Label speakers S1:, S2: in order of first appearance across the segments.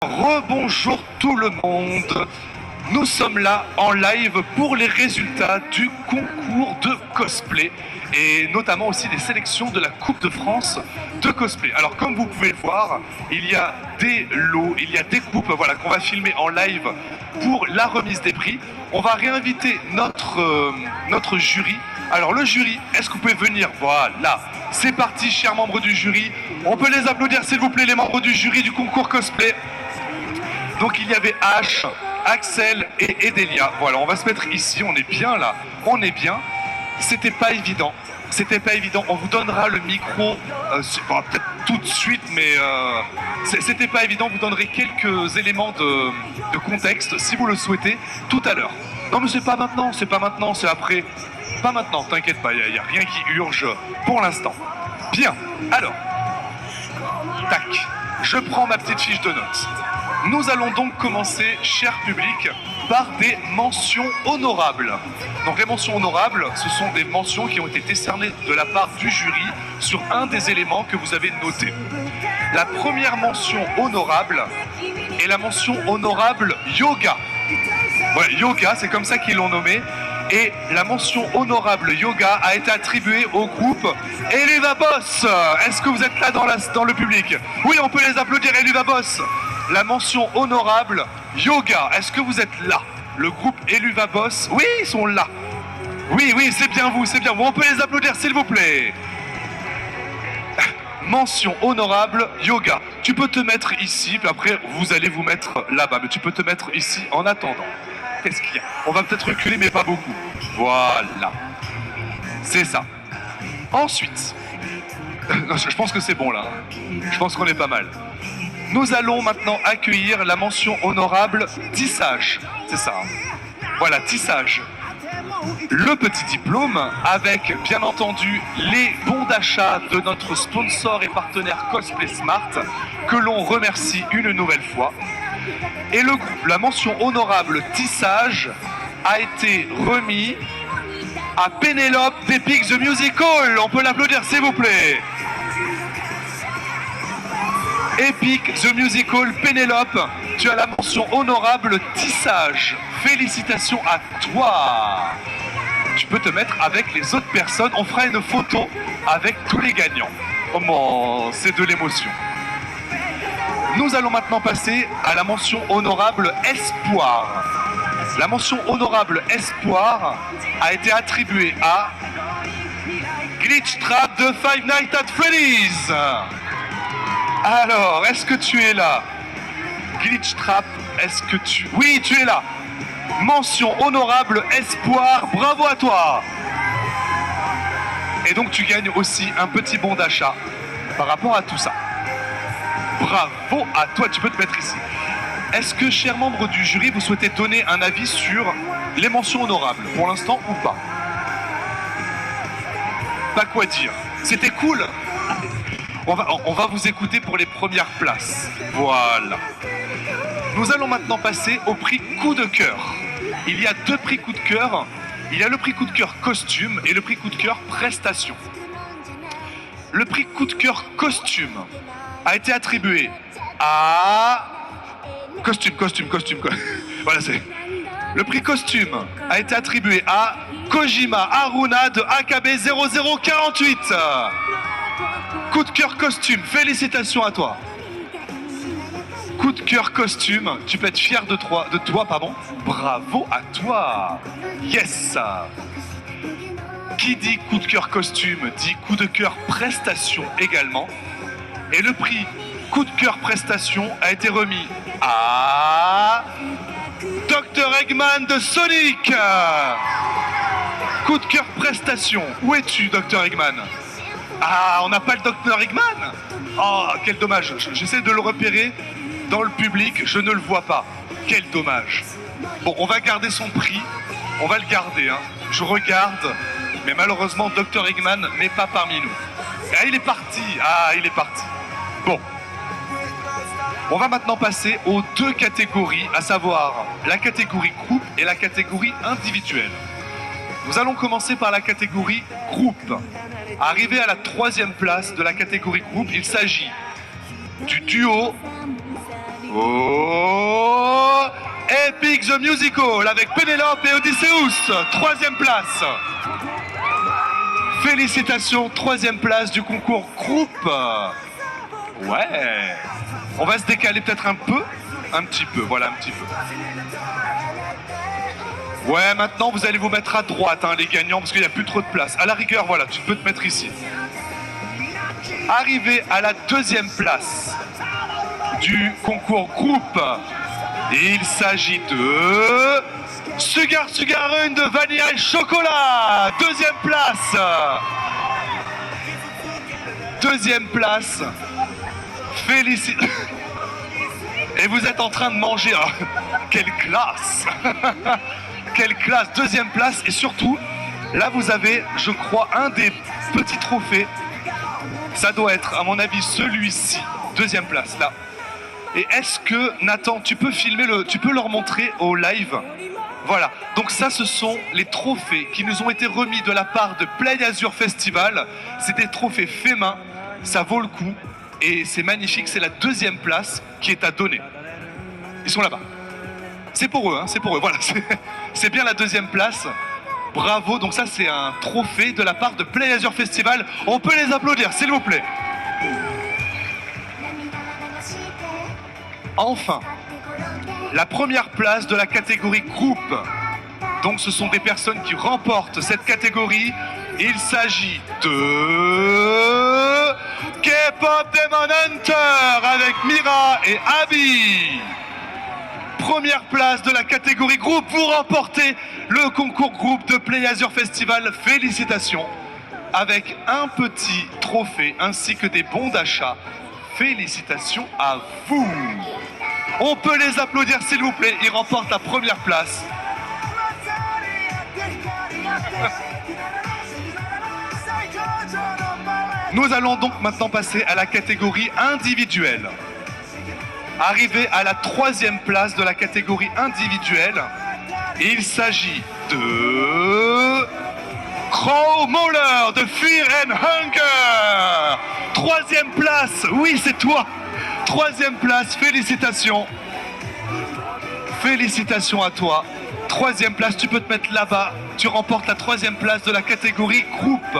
S1: Rebonjour tout le monde. Nous sommes là en live pour les résultats du concours de cosplay et notamment aussi des sélections de la Coupe de France de cosplay. Alors comme vous pouvez le voir, il y a des lots, il y a des coupes voilà, qu'on va filmer en live pour la remise des prix. On va réinviter notre jury. Alors le jury, est-ce que vous pouvez venir? Voilà, c'est parti chers membres du jury. On peut les applaudir s'il vous plaît, les membres du jury du concours cosplay. Donc il y avait H, Axel et Edelia. Voilà, on va se mettre ici, on est bien là, on est bien. C'était pas évident, on vous donnera le micro, peut-être tout de suite, mais c'était pas évident, vous donnerez quelques éléments de contexte, si vous le souhaitez, tout à l'heure. Non mais c'est pas maintenant, c'est après. Pas maintenant, t'inquiète pas, il n'y a rien qui urge pour l'instant. Bien, alors, tac, je prends ma petite fiche de notes. Nous allons donc commencer, cher public, par des mentions honorables. Donc les mentions honorables, ce sont des mentions qui ont été décernées de la part du jury sur un des éléments que vous avez notés. La première mention honorable est la mention honorable yoga. Ouais, yoga, c'est comme ça qu'ils l'ont nommé. Et la mention honorable yoga a été attribuée au groupe Eluva Boss. Est-ce que vous êtes là dans le public? Oui, on peut les applaudir, Eluva Boss. La mention honorable yoga, est-ce que vous êtes là? Le groupe Eluva Boss, oui, ils sont là. Oui, c'est bien vous, on peut les applaudir s'il vous plaît. Mention honorable yoga. Tu peux te mettre ici, puis après vous allez vous mettre là-bas, mais tu peux te mettre ici en attendant. Qu'est-ce qu'il y a? On va peut-être reculer, mais pas beaucoup. Voilà. C'est ça. Ensuite, je pense que c'est bon là. Je pense qu'on est pas mal. Nous allons maintenant accueillir la mention honorable tissage. C'est ça. Voilà, tissage. Le petit diplôme avec, bien entendu, les bons d'achat de notre sponsor et partenaire Cosplay Smart, que l'on remercie une nouvelle fois. Et le groupe, la mention honorable tissage, a été remis à Pénélope d'Epic the Musical. On peut l'applaudir s'il vous plaît. Epic the Musical, Pénélope, tu as la mention honorable tissage. Félicitations à toi. Tu peux te mettre avec les autres personnes. On fera une photo avec tous les gagnants. Oh, c'est de l'émotion. Nous allons maintenant passer à la mention honorable espoir. La mention honorable espoir a été attribuée à Glitch Trap de Five Nights at Freddy's. Alors, est-ce que tu es là? Glitch Trap, est-ce que tu... Oui, tu es là. Mention honorable espoir, bravo à toi. Et donc tu gagnes aussi un petit bon d'achat par rapport à tout ça. Bravo à toi, tu peux te mettre ici. Est-ce que, chers membres du jury, vous souhaitez donner un avis sur les mentions honorables, pour l'instant ou pas? Pas quoi dire. C'était cool. On va vous écouter pour les premières places. Voilà. Nous allons maintenant passer au prix coup de cœur. Il y a deux prix coup de cœur. Il y a le prix coup de cœur costume et le prix coup de cœur prestation. Le prix coup de cœur costume a été attribué à... Costume. Voilà, c'est... Le prix costume a été attribué à Kojima Haruna de AKB 0048. Coup de cœur costume, félicitations à toi. Coup de cœur costume, tu peux être fier de toi, bravo à toi. Yes. Qui dit coup de cœur costume dit coup de cœur prestation également. Et le prix coup de cœur prestation a été remis à Dr Eggman de Sonic. Coup de cœur prestation. Où es-tu, Dr Eggman? Ah, on n'a pas le Dr Eggman. Oh, quel dommage. J'essaie de le repérer dans le public, je ne le vois pas. Quel dommage. Bon, on va garder son prix. On va le garder, hein. Je regarde, mais malheureusement, Dr Eggman n'est pas parmi nous. Ah, il est parti. Bon. On va maintenant passer aux deux catégories, à savoir la catégorie groupe et la catégorie individuelle. Nous allons commencer par la catégorie groupe. Arrivé à la 3e place de la catégorie groupe, il s'agit du duo Oh, Epic the Musical avec Pénélope et Odysseus, 3e place. Félicitations, 3e place du concours groupe. Ouais. On va se décaler peut-être un petit peu, voilà un petit peu. Ouais, maintenant vous allez vous mettre à droite, hein, les gagnants, parce qu'il n'y a plus trop de place. À la rigueur, voilà, tu peux te mettre ici. Arrivé à la 2e place du concours groupe, il s'agit de Sugar Sugarun de Vanilla et Chocolat, 2e place. 2e place. Félicitations. Et vous êtes en train de manger. Hein. Quelle classe. Quelle classe. 2e place. Et surtout, là vous avez, je crois, un des petits trophées. Ça doit être, à mon avis, celui-ci. 2e place, là. Et est-ce que, Nathan, tu peux filmer tu peux leur montrer au live? Voilà. Donc ça, ce sont les trophées qui nous ont été remis de la part de Play Azur Festival. C'est des trophées faits main. Ça vaut le coup. Et c'est magnifique. C'est la 2e place qui est à donner. Ils sont là-bas. C'est pour eux, hein, c'est pour eux. Voilà. C'est bien la 2e place. Bravo. Donc ça, c'est un trophée de la part de Play Azur Festival. On peut les applaudir, s'il vous plaît. Enfin, la 1re place de la catégorie groupe. Donc ce sont des personnes qui remportent cette catégorie. Il s'agit de K-Pop Demon Hunter avec Mira et Abby. 1re place de la catégorie groupe. Vous remportez le concours groupe de Play Azur Festival. Félicitations. Avec un petit trophée ainsi que des bons d'achat. Félicitations à vous. On peut les applaudir s'il vous plaît. Ils remportent la 1re place. Nous allons donc maintenant passer à la catégorie individuelle. Arrivé à la 3e place de la catégorie individuelle, il s'agit de Crow Mauler de Fear and Hunger. 3e place, oui c'est toi. 3e place, félicitations. Félicitations à toi. 3e place, tu peux te mettre là-bas. Tu remportes la 3e place de la catégorie groupe.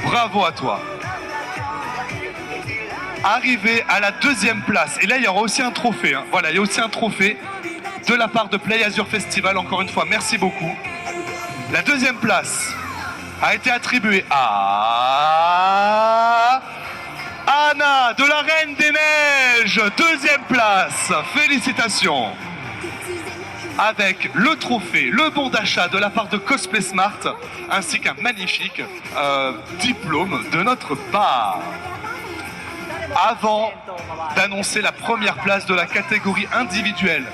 S1: Bravo à toi. Arrivé à la 2e place. Et là, il y aura aussi un trophée. Hein. Voilà, il y a aussi un trophée de la part de Play Azur Festival. Encore une fois, merci beaucoup. La 2e place a été attribuée à Anna de la Reine des Neiges. 2e place. Félicitations. Avec le trophée, le bon d'achat de la part de Cosplay Smart, ainsi qu'un magnifique diplôme de notre part. Avant d'annoncer la 1re place de la catégorie individuelle,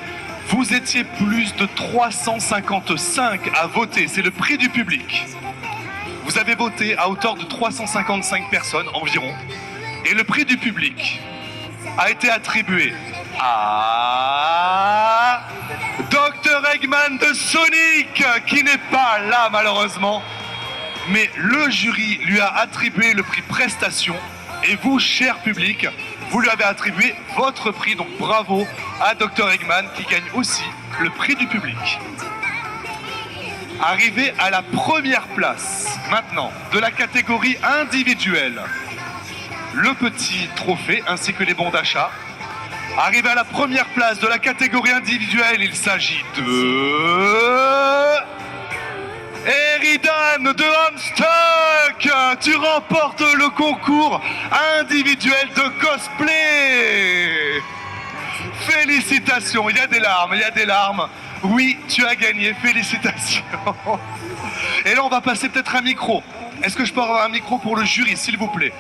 S1: vous étiez plus de 355 à voter, c'est le prix du public. Vous avez voté à hauteur de 355 personnes environ, et le prix du public a été attribué à Dr Eggman de Sonic, qui n'est pas là malheureusement, mais le jury lui a attribué le prix prestation, et vous, cher public, vous lui avez attribué votre prix, donc bravo à Dr Eggman qui gagne aussi le prix du public. Arrivé à la 1re place maintenant de la catégorie individuelle, le petit trophée ainsi que les bons d'achat. Arrivé à la 1re place de la catégorie individuelle, il s'agit de Eridan de Homestuck. Tu remportes le concours individuel de cosplay. Félicitations, il y a des larmes, il y a des larmes. Oui, tu as gagné, félicitations. Et là, on va passer peut-être un micro. Est-ce que je peux avoir un micro pour le jury, s'il vous plaît?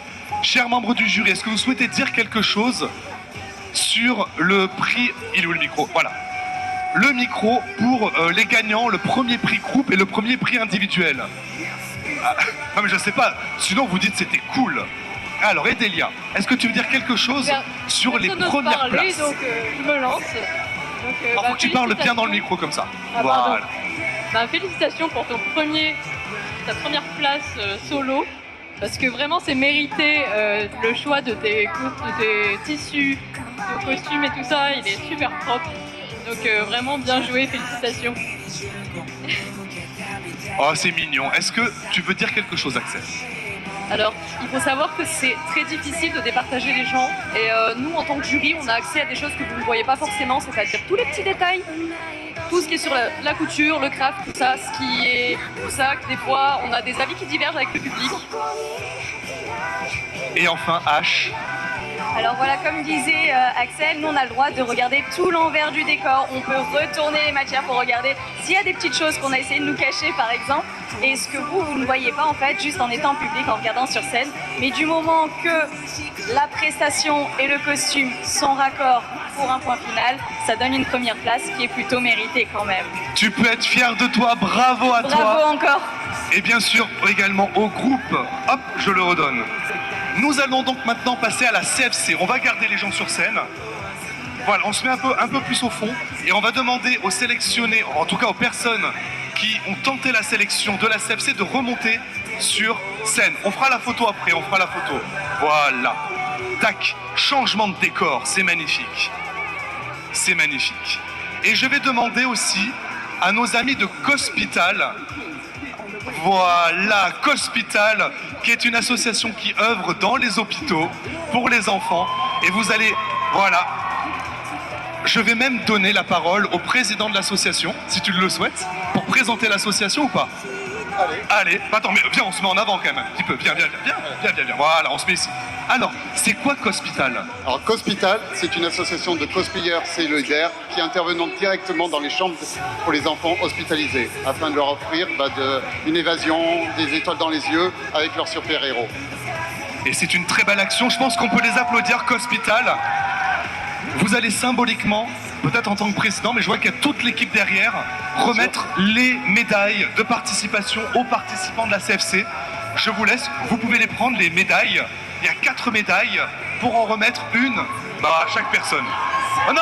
S1: Chers membres du jury, est-ce que vous souhaitez dire quelque chose sur le prix? Il est où le micro? Voilà. Le micro pour les gagnants, le 1er prix groupe et le 1er prix individuel. Ah, non mais je sais pas, sinon vous dites c'était cool. Alors Edelia, est-ce que tu veux dire quelque chose sur les premières places?
S2: Donc je me lance.
S1: Il faut que tu parles bien dans le micro comme ça.
S2: Ah,
S1: voilà.
S2: Félicitations pour ta 1re place solo. Parce que vraiment c'est mérité le choix de tes tissus, de costume et tout ça, il est super propre. Donc vraiment bien joué, félicitations.
S1: Oh, c'est mignon. Est-ce que tu veux dire quelque chose, Axel?
S2: Alors, il faut savoir que c'est très difficile de départager les gens. Et nous, en tant que jury, on a accès à des choses que vous ne voyez pas forcément, c'est-à-dire tous les petits détails, tout ce qui est sur la couture, le craft, tout ça, que des fois, on a des avis qui divergent avec le public.
S1: Et enfin, H.
S3: Alors voilà, comme disait Axel, nous on a le droit de regarder tout l'envers du décor. On peut retourner les matières pour regarder s'il y a des petites choses qu'on a essayé de nous cacher par exemple. Et ce que vous ne voyez pas en fait, juste en étant public, en regardant sur scène. Mais du moment que la prestation et le costume sont raccords pour un point final, ça donne une première place qui est plutôt méritée quand même.
S1: Tu peux être fier de toi, bravo à toi.
S3: Bravo encore.
S1: Et bien sûr, également au groupe. Hop, je le redonne. Nous allons donc maintenant passer à la CFC. On va garder les gens sur scène. Voilà, on se met un peu plus au fond et on va demander aux sélectionnés, en tout cas aux personnes qui ont tenté la sélection de la CFC de remonter sur scène. On fera la photo après, on fera la photo. Voilà. Tac, changement de décor, c'est magnifique. C'est magnifique. Et je vais demander aussi à nos amis de Cospital. Voilà, Cospital, qui est une association qui œuvre dans les hôpitaux pour les enfants. Et vous allez, voilà, je vais même donner la parole au président de l'association, si tu le souhaites, pour présenter l'association ou pas? Allez, attends, mais viens, on se met en avant quand même un petit peu. Viens. Voilà, on se met ici. Alors, c'est quoi Cospital?
S4: Alors Cospital, c'est une association de cosplayers solidaires qui intervenons directement dans les chambres pour les enfants hospitalisés afin de leur offrir une évasion, des étoiles dans les yeux avec leurs super-héros.
S1: Et c'est une très belle action, je pense qu'on peut les applaudir, Cospital. Vous allez symboliquement, peut-être en tant que président, mais je vois qu'il y a toute l'équipe derrière, remettre les médailles de participation aux participants de la CFC. Je vous laisse, vous pouvez les prendre, les médailles. Il y a 4 médailles pour en remettre une à chaque personne. Oh non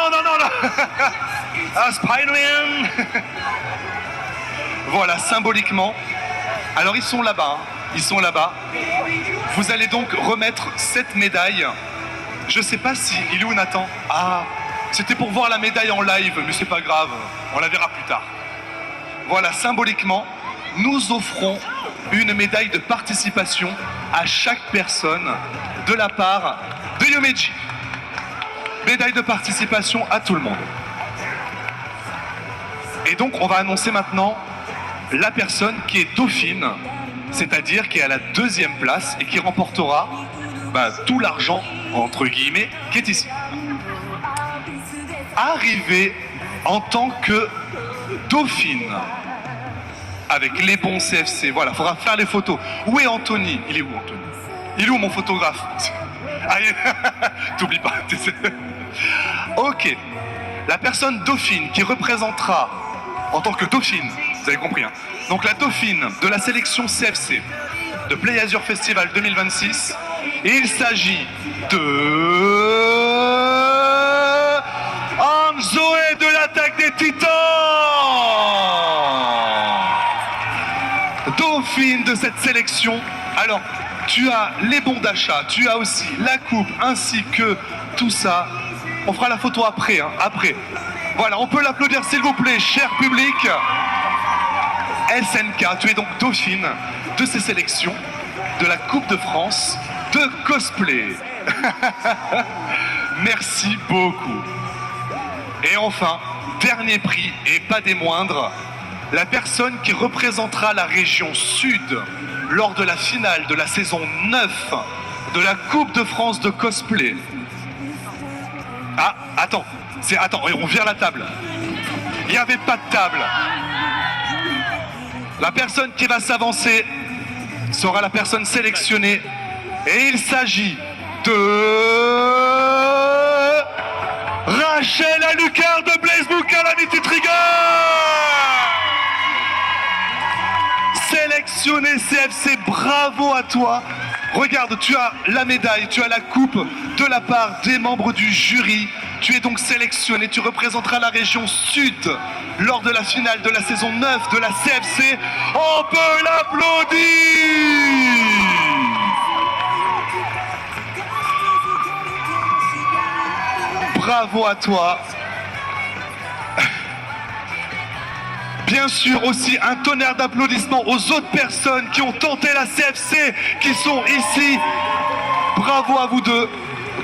S1: Ah, Spider-Man. Voilà, symboliquement. Alors ils sont là-bas, Vous allez donc remettre cette médaille. Je sais pas si il est où Nathan. Ah, c'était pour voir la médaille en live, mais c'est pas grave, on la verra plus tard. Voilà, symboliquement, nous offrons une médaille de participation à chaque personne de la part de Yomeji. Médaille de participation à tout le monde. Et donc on va annoncer maintenant la personne qui est dauphine, c'est-à-dire qui est à la 2e place et qui remportera tout l'argent, entre guillemets, qui est ici. Arrivée en tant que dauphine, avec les bons CFC, voilà, il faudra faire les photos. Où est Anthony? Il est où Anthony? Il est où mon photographe? Allez, t'oublies pas. Ok, la personne dauphine qui représentera en tant que dauphine, vous avez compris, hein. Donc la dauphine de la sélection CFC de Play Azure Festival 2026, et il s'agit de Zoé de l'Attaque des Titans, dauphine de cette sélection. Alors, tu as les bons d'achat, tu as aussi la coupe, ainsi que tout ça. On fera la photo après, hein, après. Voilà, on peut l'applaudir s'il vous plaît, cher public. SNK, tu es donc dauphine de ces sélections de la Coupe de France de cosplay. Merci beaucoup. Et enfin, dernier prix, et pas des moindres, la personne qui représentera la région Sud lors de la finale de la saison 9 de la Coupe de France de cosplay. Ah, attends, on vire la table. Il n'y avait pas de table. La personne qui va s'avancer sera la personne sélectionnée. Et il s'agit de Rachel Alucard de BlazBlue Calamity Trigger. Sélectionné CFC, bravo à toi. Regarde, tu as la médaille, tu as la coupe de la part des membres du jury. Tu es donc sélectionné, tu représenteras la région Sud lors de la finale de la saison 9 de la CFC. On peut l'applaudir. Bravo à toi. Bien sûr aussi un tonnerre d'applaudissements aux autres personnes qui ont tenté la CFC, qui sont ici. Bravo à vous deux.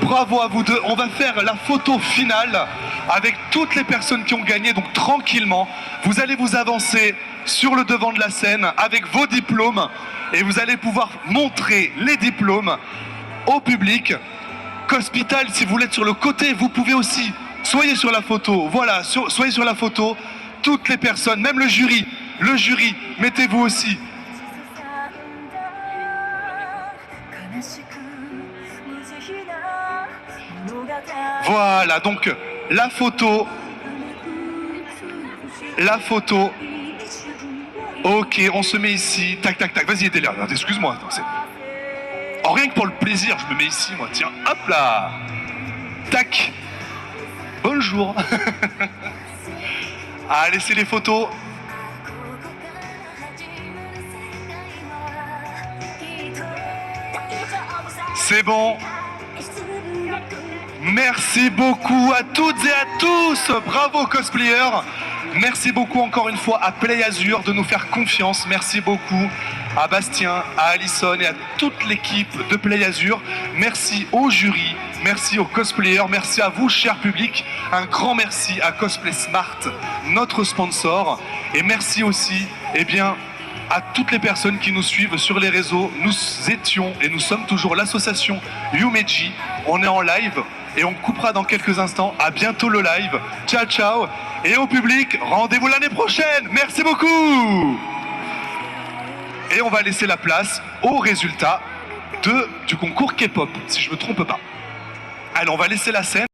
S1: Bravo à vous deux. On va faire la photo finale avec toutes les personnes qui ont gagné. Donc tranquillement, vous allez vous avancer sur le devant de la scène avec vos diplômes et vous allez pouvoir montrer les diplômes au public. Cospital, si vous l'êtes sur le côté, vous pouvez aussi. Soyez sur la photo. Voilà, soyez sur la photo. Toutes les personnes, même le jury, mettez-vous aussi. Voilà, donc la photo. Ok, on se met ici. Tac, tac, tac. Vas-y, aidez-les. Excuse-moi. Oh, rien que pour le plaisir, je me mets ici, moi. Tiens, hop là. Tac. Bonjour. Ah, laissez les photos. C'est bon. Merci beaucoup à toutes et à tous. Bravo cosplayers. Merci beaucoup encore une fois à Play Azur de nous faire confiance. Merci beaucoup à Bastien, à Alison et à toute l'équipe de Play Azur. Merci au jury, merci aux cosplayers, merci à vous, cher public. Un grand merci à Cosplay Smart, notre sponsor. Et merci aussi, à toutes les personnes qui nous suivent sur les réseaux. Nous étions et nous sommes toujours l'association Yumeji. On est en live et on coupera dans quelques instants. À bientôt le live. Ciao, ciao. Et au public, rendez-vous l'année prochaine. Merci beaucoup. Et on va laisser la place aux résultats du concours K-pop, si je ne me trompe pas. Allez, on va laisser la scène.